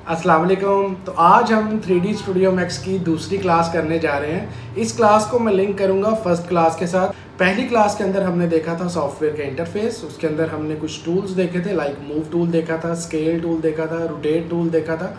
अस्सलाम वालेकुम। तो आज हम 3D स्टूडियो मैक्स की दूसरी क्लास करने जा रहे हैं। इस क्लास को मैं लिंक करूंगा फर्स्ट क्लास के साथ। पहली क्लास के अंदर हमने देखा था सॉफ्टवेयर का इंटरफेस, उसके अंदर हमने कुछ टूल्स देखे थे, लाइक मूव टूल देखा था, स्केल टूल देखा था, रोटेट टूल देखा था,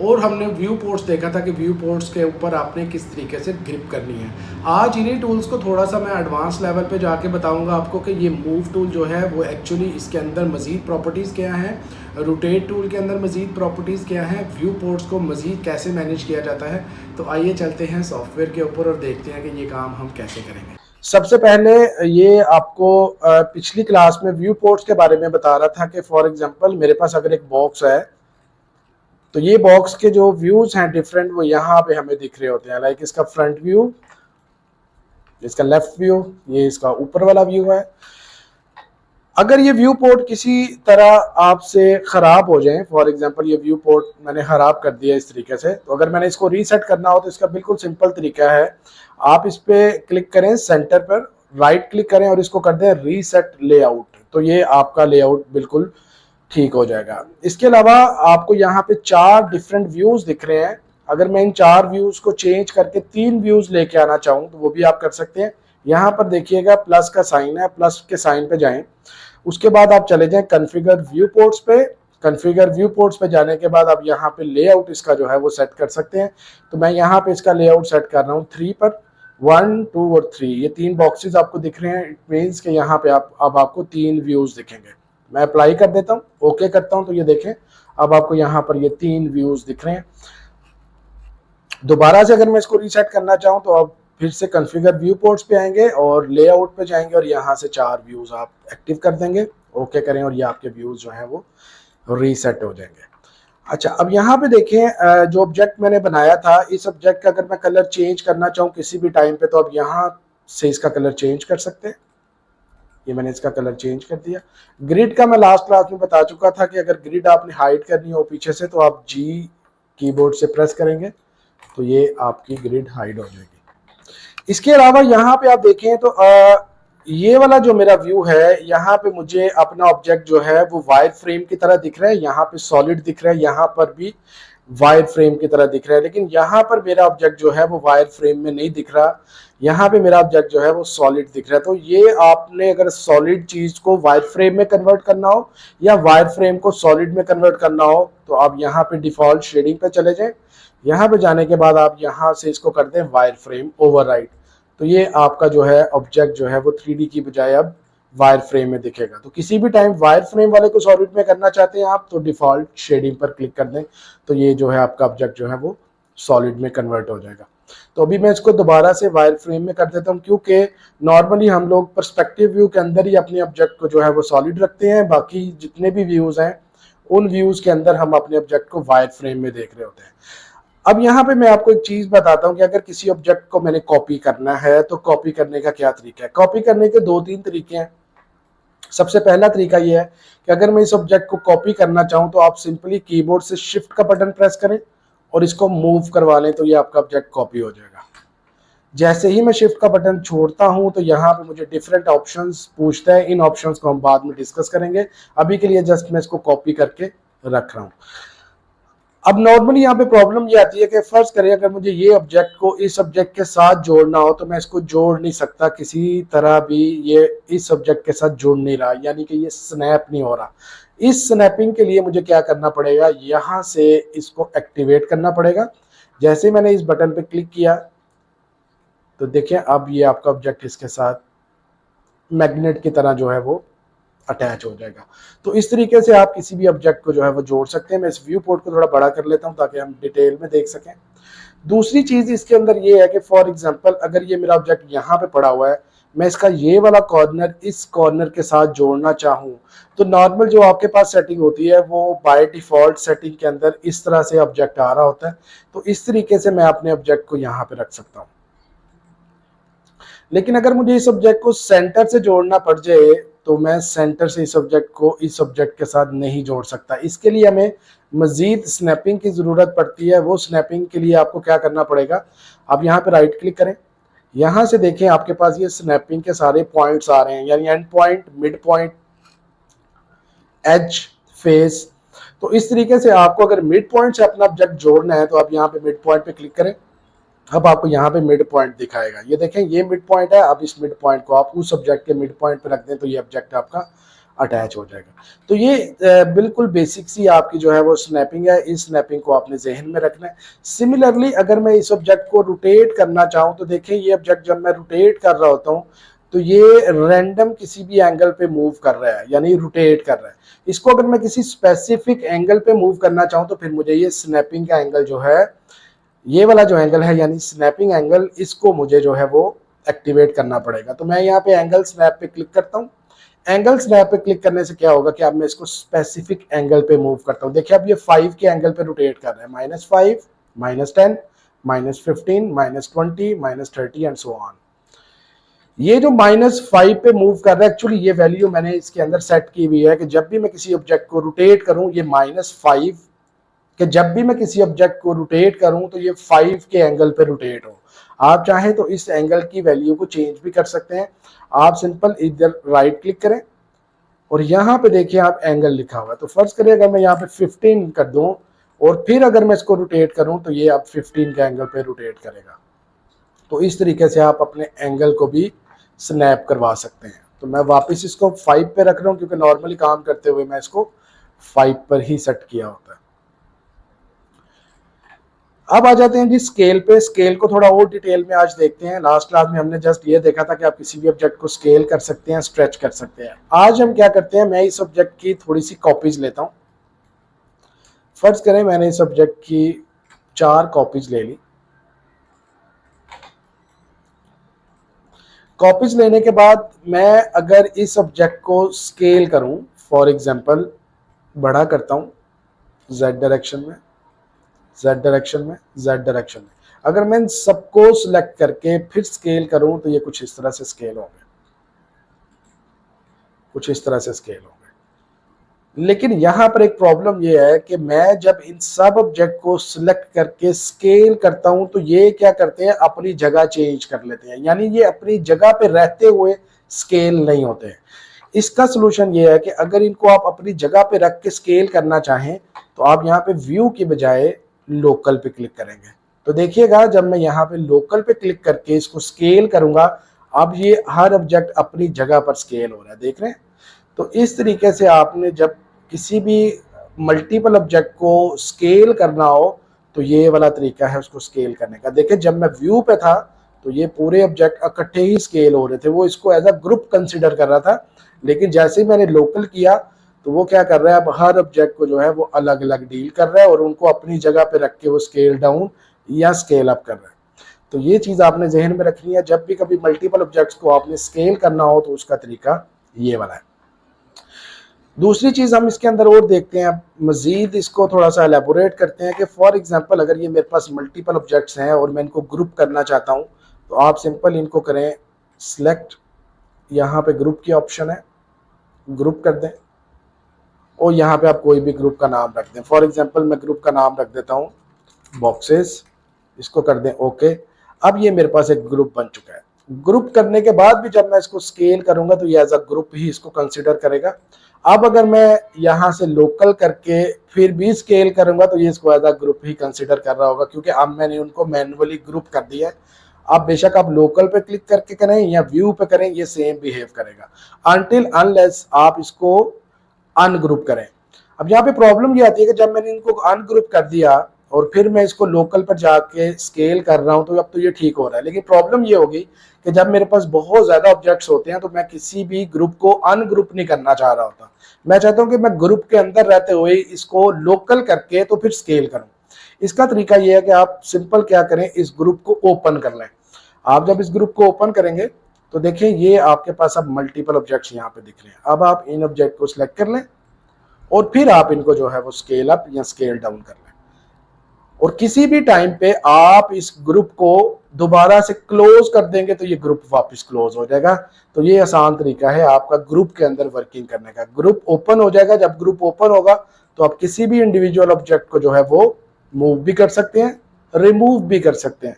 और हमने व्यू पोर्ट्स देखा था कि व्यू पोर्ट्स के ऊपर आपने किस तरीके से ग्रिप करनी है। आज इन्हीं टूल्स को थोड़ा सा मैं एडवांस लेवल पे जाके बताऊंगा आपको कि ये मूव टूल जो है वो एक्चुअली इसके अंदर मज़ीद प्रॉपर्टीज़ क्या हैं, रोटेट टूल के अंदर मज़ीद प्रॉपर्टीज़ क्या हैं, व्यू पोर्ट्स को मज़ीद कैसे मैनेज किया जाता है। तो आइए चलते हैं सॉफ्टवेयर के ऊपर और देखते हैं कि ये काम हम कैसे करेंगे। सबसे पहले ये आपको पिछली क्लास में व्यू पोर्ट्स के बारे में बता रहा था कि फॉर एग्जांपल मेरे पास अगर एक बॉक्स है तो ये बॉक्स के जो व्यूज हैं डिफरेंट वो यहाँ पे हमें दिख रहे होते हैं। लाइक इसका फ्रंट व्यू, इसका लेफ्ट व्यू, ये इसका ऊपर वाला व्यू है। अगर ये व्यू पोर्ट किसी तरह आपसे ख़राब हो जाए, फॉर एग्जांपल ये व्यू पोर्ट मैंने ख़राब कर दिया इस तरीके से, तो अगर मैंने इसको रीसेट करना हो तो इसका बिल्कुल सिंपल तरीका है। आप इस पर क्लिक करें, सेंटर पर राइट क्लिक करें और इसको कर दें रीसेट लेआउट, तो ये आपका लेआउट बिल्कुल ठीक हो जाएगा। इसके अलावा आपको यहाँ पे 4 डिफरेंट व्यूज दिख रहे हैं। अगर मैं इन 4 व्यूज को चेंज करके 3 व्यूज लेके आना चाहूँ तो वो भी आप कर सकते हैं। यहाँ पर देखिएगा प्लस का साइन है, प्लस के साइन पे जाएं, उसके बाद आप चले जाएं कॉन्फ़िगर व्यू पोर्ट्स पे। कॉन्फ़िगर व्यू पोर्ट्स पे जाने के बाद आप यहाँ पे लेआउट इसका जो है वो सेट कर सकते हैं। तो मैं यहाँ पे इसका लेआउट सेट कर रहा हूँ 3 पर। 1, 2 और 3 ये 3 बॉक्सेस आपको दिख रहे हैं। इट मीन्स कि यहाँ पे अब आपको 3 व्यूज दिखेंगे। मैं अप्लाई कर देता हूँ, ओके करता हूँ, तो ये देखें अब आपको यहाँ पर ये 3 व्यूज दिख रहे हैं। दोबारा से अगर मैं इसको रीसेट करना चाहूँ तो अब फिर से कॉन्फ़िगर व्यू पोर्ट्स पे आएंगे और लेआउट पे जाएंगे और यहाँ से 4 व्यूज आप एक्टिव कर देंगे, ओके करें और ये आपके व्यूज जो हैं वो रीसेट हो जाएंगे। अच्छा, अब यहाँ पे देखें जो ऑब्जेक्ट मैंने बनाया था, इस ऑब्जेक्ट का अगर मैं कलर चेंज करना चाहूँ किसी भी टाइम पे तो अब यहाँ से इसका कलर चेंज कर सकते हैं। ये मैंने इसका कलर चेंज कर दिया। ग्रिड का मैं लास्ट क्लास में बता चुका था कि अगर ग्रिड आपने हाइड करनी हो पीछे से तो आप जी कीबोर्ड से प्रेस करेंगे तो ये आपकी ग्रिड हाइड हो जाएगी। इसके अलावा यहाँ पे आप देखें तो ये वाला जो मेरा व्यू है, यहाँ पे मुझे अपना ऑब्जेक्ट जो है वो वायर फ्रेम की तरह दिख रहा है। यहाँ पे सॉलिड दिख रहा है, यहाँ पर भी वायर फ्रेम की तरह दिख रहा है, लेकिन यहाँ पर मेरा ऑब्जेक्ट जो है वो वायर फ्रेम में नहीं दिख रहा। यहाँ पे मेरा ऑब्जेक्ट जो है वो सॉलिड दिख रहा है। तो ये आपने अगर सॉलिड चीज को वायर फ्रेम में कन्वर्ट करना हो या वायर फ्रेम को सॉलिड में कन्वर्ट करना हो तो आप यहाँ पे डिफॉल्ट शेडिंग पे चले जाएं। यहाँ पे जाने के बाद आप यहाँ से इसको कर दें वायर फ्रेम ओवरराइड, तो ये आपका जो है ऑब्जेक्ट जो है वो 3D की बजाय अब वायर फ्रेम में दिखेगा। तो किसी भी टाइम वायर फ्रेम वाले को सॉलिड में करना चाहते हैं आप तो डिफॉल्ट शेडिंग पर क्लिक कर दें, तो ये जो है आपका ऑब्जेक्ट जो है वो सॉलिड में कन्वर्ट हो जाएगा। तो अभी मैं इसको दोबारा से वायर फ्रेम में कर देता हूँ, क्योंकि नॉर्मली हम लोग पर्सपेक्टिव व्यू के अंदर ही अपने ऑब्जेक्ट को जो है वो सॉलिड रखते हैं, बाकी जितने भी व्यूज हैं उन व्यूज के अंदर हम अपने ऑब्जेक्ट को वायर फ्रेम में देख रहे होते हैं। अब यहाँ पे मैं आपको एक चीज बताता हूँ कि अगर किसी ऑब्जेक्ट को मैंने कॉपी करना है तो कॉपी करने का क्या तरीका है। कॉपी करने के 2-3 तरीके हैं। सबसे पहला तरीका यह है कि अगर मैं इस ऑब्जेक्ट को कॉपी करना चाहूँ तो आप सिंपली कीबोर्ड से शिफ्ट का बटन प्रेस करें और इसको मूव करवा लें तो ये आपका ऑब्जेक्ट कॉपी हो जाएगा। जैसे ही मैं शिफ्ट का बटन छोड़ता हूं तो यहाँ पे मुझे डिफरेंट ऑप्शंस पूछता है। इन ऑप्शंस को हम बाद में डिस्कस करेंगे, अभी के लिए जस्ट मैं इसको कॉपी करके रख रहा हूँ। अब नॉर्मली यहाँ पे प्रॉब्लम ये आती है कि फर्ज करें अगर मुझे ये ऑब्जेक्ट को इस ऑब्जेक्ट के साथ जोड़ना हो तो मैं इसको जोड़ नहीं सकता किसी तरह भी। ये इस ऑब्जेक्ट के साथ जुड़ नहीं रहा, यानी कि ये स्नैप नहीं हो रहा। इस स्नैपिंग के लिए मुझे क्या करना पड़ेगा, यहाँ से इसको एक्टिवेट करना पड़ेगा। जैसे मैंने इस बटन पे क्लिक किया तो देखिए अब ये आपका ऑब्जेक्ट इसके साथ मैग्नेट की तरह जो है वो अटैच हो जाएगा। तो इस तरीके से आप किसी भी ऑब्जेक्ट को जो है वो जोड़ सकते हैं। मैं इस व्यू पोर्ट को थोड़ा बड़ा कर लेता हूं ताकि हम डिटेल में देख सकें। दूसरी चीज इसके अंदर ये है कि फॉर एग्जांपल अगर ये मेरा ऑब्जेक्ट यहाँ पे पड़ा हुआ है, मैं इसका ये वाला कॉर्नर इस कॉर्नर के साथ जोड़ना चाहूँ तो नॉर्मल जो आपके पास सेटिंग होती है वो बाय डिफॉल्ट सेटिंग के अंदर इस तरह से ऑब्जेक्ट आ रहा होता है। तो इस तरीके से मैं अपने ऑब्जेक्ट को यहाँ पे रख सकता हूँ। लेकिन अगर मुझे इस ऑब्जेक्ट को सेंटर से जोड़ना पड़ जाए तो मैं सेंटर से इस ऑब्जेक्ट को इस ऑब्जेक्ट के साथ नहीं जोड़ सकता। इसके लिए हमें मजीद स्नैपिंग की ज़रूरत पड़ती है। वो स्नैपिंग के लिए आपको क्या करना पड़ेगा, आप यहाँ पे राइट क्लिक करें, यहाँ से देखें आपके पास ये स्नैपिंग के सारे पॉइंट्स आ रहे हैं, यानी end point, mid point, edge, face. तो इस तरीके से आपको अगर मिड पॉइंट से अपना ऑब्जेक्ट जोड़ना है तो आप यहाँ पे मिड पॉइंट पे क्लिक करें। अब आपको यहाँ पे मिड पॉइंट दिखाएगा, ये देखें ये मिड पॉइंट है। अब इस मिड पॉइंट को आप उस ऑब्जेक्ट के मिड पॉइंट पे रख दें तो ये ऑब्जेक्ट आपका अटैच हो जाएगा। तो ये बिल्कुल बेसिक सी आपकी जो है वो स्नैपिंग है। इस स्नैपिंग को आपने जहन में रखना है। सिमिलरली अगर मैं इस ऑब्जेक्ट को रोटेट करना चाहूँ तो देखें ये ऑब्जेक्ट जब मैं रोटेट कर रहा होता हूँ तो ये रैंडम किसी भी एंगल पे मूव कर रहा है, यानी रोटेट कर रहा है। इसको अगर मैं किसी स्पेसिफिक एंगल पे मूव करना चाहूँ तो फिर मुझे ये स्नैपिंग का एंगल जो है, ये वाला जो एंगल है यानी स्नैपिंग एंगल, इसको मुझे जो है वो एक्टिवेट करना पड़ेगा। तो मैं यहाँ पे एंगल स्नैप पे क्लिक करता हूँ। एंगल स्नैप पे क्लिक करने से क्या होगा कि अब मैं इसको स्पेसिफिक एंगल पे मूव करता हूँ। देखिए अब ये 5 के एंगल पे रोटेट कर रहा है, -5, -10, -15, -20, -30 एंड सो ऑन। ये जो -5 पे मूव कर रहा है, एक्चुअली ये वैल्यू मैंने इसके अंदर सेट की हुई है कि जब भी मैं किसी ऑब्जेक्ट को रोटेट करूं ये -5, कि जब भी मैं किसी ऑब्जेक्ट को रोटेट करूं तो ये 5 के एंगल पे रोटेट हो। आप चाहें तो इस एंगल की वैल्यू को चेंज भी कर सकते हैं। आप सिंपल इधर राइट क्लिक करें और यहाँ पे देखिए आप एंगल लिखा हुआ है। तो फर्ज करिए अगर मैं यहाँ पे 15 कर दूं और फिर अगर मैं इसको रोटेट करूं तो ये अब 15 के एंगल पे रोटेट करेगा। तो इस तरीके से आप अपने एंगल को भी स्नैप करवा सकते हैं। तो मैं वापस इसको 5 पे रख रहा हूँ क्योंकि नॉर्मली काम करते हुए मैं इसको 5 पर ही सेट किया होता है। अब आ जाते हैं जी स्केल पे। स्केल को थोड़ा और डिटेल में आज देखते हैं। लास्ट क्लास में हमने जस्ट ये देखा था कि आप किसी भी ऑब्जेक्ट को स्केल कर सकते हैं, स्ट्रेच कर सकते हैं। आज हम क्या करते हैं, मैं इस ऑब्जेक्ट की थोड़ी सी कॉपीज लेता हूँ। फर्ज करें मैंने इस ऑब्जेक्ट की 4 कॉपीज ले ली। कॉपीज लेने के बाद मैं अगर इस ऑब्जेक्ट को स्केल करूं, फॉर एग्जांपल बड़ा करता हूं z डायरेक्शन में, z डायरेक्शन में, z डायरेक्शन में, अगर मैं इन सबको सिलेक्ट करके फिर स्केल करूं तो ये कुछ इस तरह से स्केल होंगे, कुछ इस तरह से स्केल होंगे। लेकिन यहां पर एक प्रॉब्लम ये है कि मैं जब इन सब ऑब्जेक्ट को सिलेक्ट करके स्केल करता हूं तो ये क्या करते हैं, अपनी जगह चेंज कर लेते हैं, यानी ये अपनी जगह पे रहते हुए स्केल नहीं होते हैं। इसका सोल्यूशन ये है कि अगर इनको आप अपनी जगह पे रख के स्केल करना चाहें तो आप यहाँ पे व्यू की बजाय लोकल पे क्लिक करेंगे। तो देखिएगा जब मैं यहाँ पे लोकल पे क्लिक करके इसको स्केल करूंगा, अब ये हर ऑब्जेक्ट अपनी जगह पर स्केल हो रहा है, देख रहे हैं। तो इस तरीके से आपने जब किसी भी मल्टीपल ऑब्जेक्ट को स्केल करना हो तो ये वाला तरीका है उसको स्केल करने का। देखिए जब मैं व्यू पे था तो ये पूरे ऑब्जेक्ट इकट्ठे ही स्केल हो रहे थे, वो इसको एज अ ग्रुप कंसिडर कर रहा था। लेकिन जैसे ही मैंने लोकल किया तो वो क्या कर रहा है, अब हर ऑब्जेक्ट को जो है वो अलग अलग डील कर रहा है और उनको अपनी जगह पे रख के वो स्केल डाउन या स्केल अप कर रहा है। तो ये चीज आपने जहन में रखनी है, जब भी कभी मल्टीपल ऑब्जेक्ट्स को आपने स्केल करना हो तो उसका तरीका ये वाला है। दूसरी चीज हम इसके अंदर और देखते हैं, मजीद इसको थोड़ा सा एलेबोरेट करते हैं कि फॉर एग्जांपल अगर ये मेरे पास मल्टीपल ऑब्जेक्ट्स हैं और मैं इनको ग्रुप करना चाहता हूं तो आप सिंपल इनको करें सिलेक्ट, यहाँ पे ग्रुप की ऑप्शन है, ग्रुप कर दें और यहाँ पे आप कोई भी ग्रुप का नाम रख दें। फॉर एग्जांपल मैं ग्रुप का नाम रख देता हूँ बॉक्सेस, इसको कर दें ओके। अब ये मेरे पास एक ग्रुप बन चुका है। ग्रुप करने के बाद भी जब मैं इसको स्केल करूंगा तो ये एज अ ग्रुप ही इसको कंसिडर करेगा। अब अगर मैं यहाँ से लोकल करके फिर भी स्केल करूंगा तो ये इसको एज अ ग्रुप ही कंसिडर कर रहा होगा, क्योंकि अब मैंने उनको मैन्युअली ग्रुप कर दिया है। आप बेशक आप लोकल पे क्लिक करके करें या व्यू पे करें, ये सेम बिहेव करेगा अनटिल अनलेस आप इसको अनग्रुप करें। अब यहाँ पे प्रॉब्लम ये आती है कि जब मैंने इनको अनग्रुप कर दिया और फिर मैं इसको लोकल पर जाके स्केल कर रहा हूँ तो अब तो ये ठीक हो रहा है। लेकिन प्रॉब्लम ये होगी कि जब मेरे पास बहुत ज्यादा ऑब्जेक्ट्स होते हैं तो मैं किसी भी ग्रुप को अनग्रुप नहीं करना चाह रहा होता। मैं चाहता हूँ कि मैं ग्रुप के अंदर रहते हुए इसको लोकल करके तो फिर स्केल करूँ। इसका तरीका ये है कि आप सिंपल क्या करें, इस ग्रुप को ओपन कर लें। आप जब इस ग्रुप को ओपन करेंगे तो देखिए ये आपके पास अब मल्टीपल ऑब्जेक्ट्स यहाँ पे दिख रहे हैं। अब आप इन ऑब्जेक्ट को सिलेक्ट कर लें और फिर आप इनको जो है वो स्केल अप या स्केल डाउन कर लें। और किसी भी टाइम पे आप इस ग्रुप को दोबारा से क्लोज कर देंगे तो ये ग्रुप वापस क्लोज हो जाएगा। तो ये आसान तरीका है आपका ग्रुप के अंदर वर्किंग करने का। ग्रुप ओपन हो जाएगा, जब ग्रुप ओपन होगा तो आप किसी भी इंडिविजुअल ऑब्जेक्ट को जो है वो मूव भी कर सकते हैं, रिमूव भी कर सकते हैं।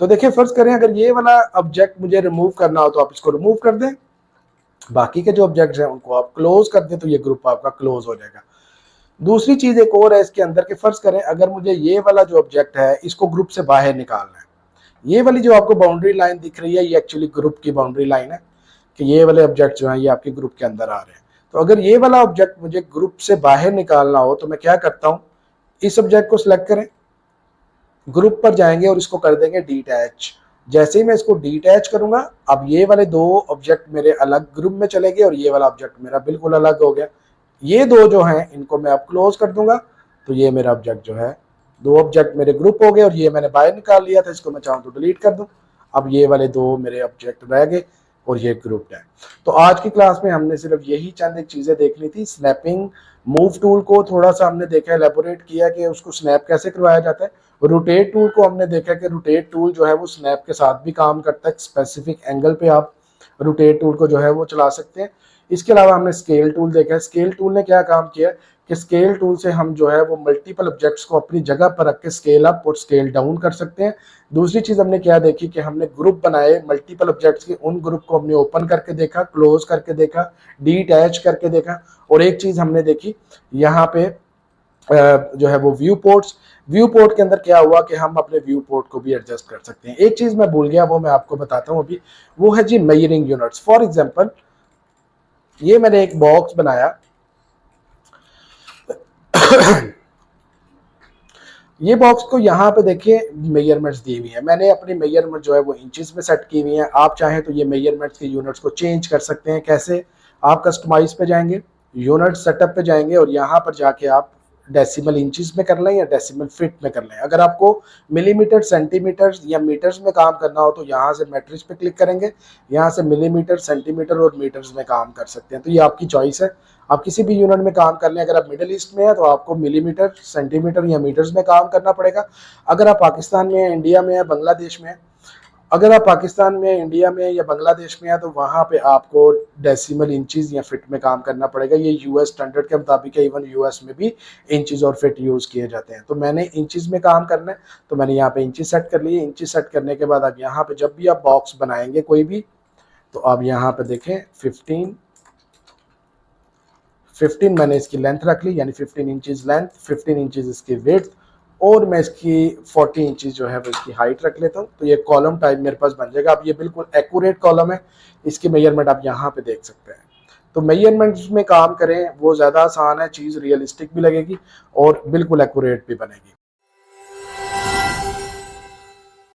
तो देखिए फर्ज करें अगर ये वाला ऑब्जेक्ट मुझे रिमूव करना हो तो आप इसको रिमूव कर दें, बाकी के जो ऑब्जेक्ट्स हैं उनको आप क्लोज कर दें तो ये ग्रुप आपका क्लोज हो जाएगा। दूसरी चीज एक और है इसके अंदर के, फर्ज करें अगर मुझे ये वाला जो ऑब्जेक्ट है इसको ग्रुप से बाहर निकालना है, ये वाली जो आपको बाउंड्री लाइन दिख रही है ये एक्चुअली ग्रुप की बाउंड्री लाइन है कि ये वाले ऑब्जेक्ट जो है ये आपके ग्रुप के अंदर आ रहे हैं। तो अगर ये वाला ऑब्जेक्ट मुझे ग्रुप से बाहर निकालना हो तो मैं क्या करता हूं, इस ऑब्जेक्ट को सिलेक्ट करें, ग्रुप पर जाएंगे और इसको कर देंगे डिटैच। जैसे ही मैं इसको डिटैच करूंगा अब ये वाले दो ऑब्जेक्ट मेरे अलग ग्रुप में चले गए और ये वाला ऑब्जेक्ट मेरा बिल्कुल अलग हो गया। ये दो जो हैं इनको मैं अब क्लोज कर दूंगा, तो ये मेरा ऑब्जेक्ट जो है, दो ऑब्जेक्ट मेरे ग्रुप हो गए और ये मैंने बाहर निकाल लिया था, इसको मैं चाहूँ तो डिलीट कर दूं। अब ये वाले दो मेरे ऑब्जेक्ट रह गए और ये ग्रुप है। तो आज की क्लास में हमने सिर्फ यही चंद एक चीजें देखनी थी। स्नैपिंग मूव टूल को थोड़ा सा हमने देखा, एलेबोरेट किया कि उसको स्नैप कैसे करवाया जाता है। रोटेट टूल को हमने देखा कि रोटेट टूल जो है वो स्नैप के साथ भी काम करता है, स्पेसिफिक एंगल पे आप रोटेट टूल को जो है वो चला सकते हैं। इसके अलावा हमने स्केल टूल देखा है। स्केल टूल ने क्या काम किया कि स्केल टूल से हम जो है वो मल्टीपल ऑब्जेक्ट्स को अपनी जगह पर रख के स्केल अप और स्केल डाउन कर सकते हैं। दूसरी चीज हमने क्या देखी कि हमने ग्रुप बनाए मल्टीपल ऑब्जेक्ट्स के, उन ग्रुप को हमने ओपन करके देखा, क्लोज करके देखा, डीअटैच करके देखा। और एक चीज हमने देखी यहाँ पे जो है वो व्यू पोर्ट्स, व्यू पोर्ट के अंदर क्या हुआ कि हम अपने व्यू पोर्ट को भी एडजस्ट कर सकते हैं। एक चीज मैं भूल गया वो मैं आपको बताता हूँ अभी, वो है जी मेजरिंग यूनिट्स। फॉर एग्जांपल ये मैंने एक बॉक्स बनाया ये बॉक्स को यहाँ पे देखिए मेजरमेंट्स दी हुई है, मैंने अपनी मेजरमेंट जो है वो इंचेस में सेट की हुई है। आप चाहें तो ये मेजरमेंट्स के यूनिट्स को चेंज कर सकते हैं। कैसे? आप कस्टमाइज पे जाएंगे, यूनिट सेटअप पे जाएंगे और यहाँ पर जाके आप डेसिमल इंचेस में कर लें या डेसिमल फीट में कर लें। अगर आपको मिलीमीटर, सेंटीमीटर या मीटर्स में काम करना हो तो यहाँ से मैट्रिक्स पे क्लिक करेंगे, यहाँ से मिलीमीटर, सेंटीमीटर और मीटर्स में काम कर सकते हैं। तो ये आपकी चॉइस है, आप किसी भी यूनिट में काम कर लें। अगर आप मिडिल ईस्ट में है तो आपको मिलीमीटर, सेंटीमीटर या मीटर्स में काम करना पड़ेगा। अगर आप पाकिस्तान में है, इंडिया में है, बांग्लादेश में है, अगर आप पाकिस्तान में, इंडिया में या बांग्लादेश में है तो वहाँ पे आपको डेसिमल, इंचेस या फिट में काम करना पड़ेगा। ये यूएस स्टैंडर्ड के मुताबिक है, इवन यूएस में भी इंचेस और फिट यूज किए जाते हैं। तो मैंने इंचेस में काम करना है तो मैंने यहाँ पे इंचेस सेट कर लिए। इंचेस सेट करने के बाद अब यहाँ पे जब भी आप बॉक्स बनाएंगे कोई भी, तो आप यहाँ पे देखें 15 मैंने इसकी लेंथ रख ली, यानी 15 इंचेस लेंथ, 15 इंचेस इसकी विड्थ और मैं इसकी 40 इंचेस जो है वो इसकी हाइट रख लेता हूँ। तो ये कॉलम टाइप मेरे पास बन जाएगा। अब ये बिल्कुल एक्यूरेट कॉलम है, इसकी मेजरमेंट आप यहाँ पे देख सकते हैं। तो मेजरमेंट्स में काम करें वो ज़्यादा आसान है, चीज़ रियलिस्टिक भी लगेगी और बिल्कुल एक्यूरेट भी बनेगी।